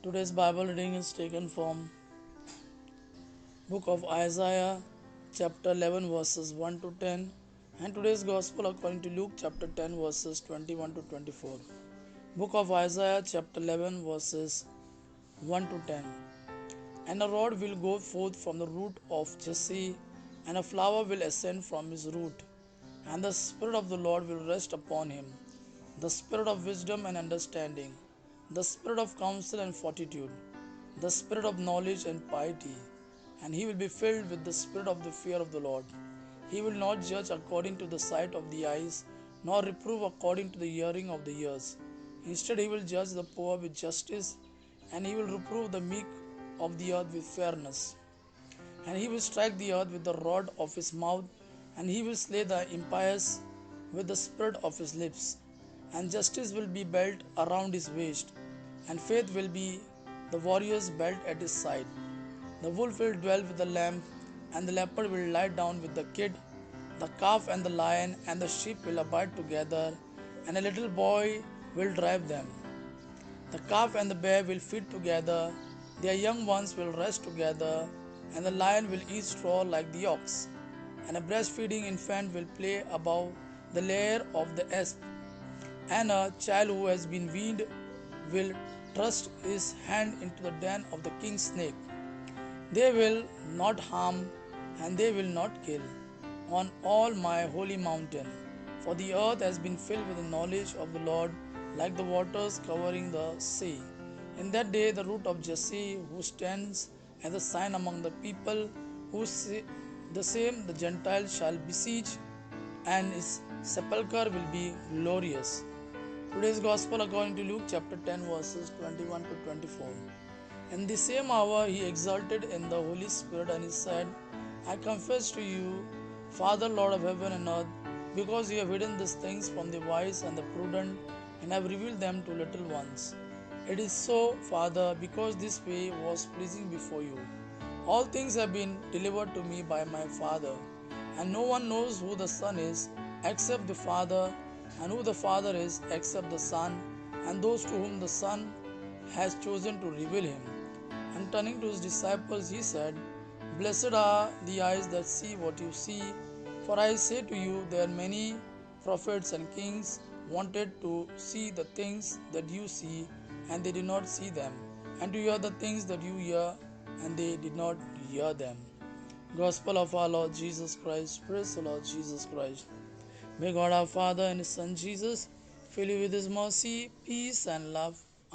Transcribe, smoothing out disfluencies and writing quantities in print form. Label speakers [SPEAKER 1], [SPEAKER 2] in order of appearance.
[SPEAKER 1] Today's Bible reading is taken from Book of Isaiah, chapter 11, verses 1 to 10, and today's Gospel according to Luke, chapter 10, verses 21 to 24. Book of Isaiah, chapter 11, verses 1 to 10. And a rod will go forth from the root of Jesse, and a flower will ascend from his root, and the Spirit of the Lord will rest upon him, the Spirit of wisdom and understanding, the Spirit of counsel and fortitude, the Spirit of knowledge and piety, and he will be filled with the Spirit of the fear of the Lord. He will not judge according to the sight of the eyes, nor reprove according to the hearing of the ears. Instead, he will judge the poor with justice, and he will reprove the meek of the earth with fairness. And he will strike the earth with the rod of his mouth, and he will slay the impious with the spirit of his lips. And justice will be belt around his waist, and faith will be the warrior's belt at his side. The wolf will dwell with the lamb, and the leopard will lie down with the kid. The calf and the lion and the sheep will abide together, and a little boy will drive them. The calf and the bear will feed together, their young ones will rest together, and the lion will eat straw like the ox. And a breastfeeding infant will play above the lair of the asp, and a child who has been weaned will thrust his hand into the den of the king's snake. They will not harm and they will not kill on all my holy mountain, for the earth has been filled with the knowledge of the Lord like the waters covering the sea. In that day the root of Jesse, who stands as a sign among the people, the same the Gentiles shall besiege, and his sepulchre will be glorious. Today's Gospel according to Luke chapter 10 verses 21 to 24. In the same hour he exulted in the Holy Spirit, and he said, I confess to you, Father, Lord of heaven and earth, because you have hidden these things from the wise and the prudent, and have revealed them to little ones. It is so, Father, because this way was pleasing before you. All things have been delivered to me by my Father, and no one knows who the Son is except the Father, and who the Father is except the Son, and those to whom the Son has chosen to reveal him. And turning to his disciples, he said, Blessed are the eyes that see what you see, for I say to you, there are many prophets and kings wanted to see the things that you see, and they did not see them, and to hear the things that you hear, and they did not hear them. Gospel of our Lord Jesus Christ. Praise the Lord Jesus Christ. May God our Father and His Son Jesus fill you with His mercy, peace, and love.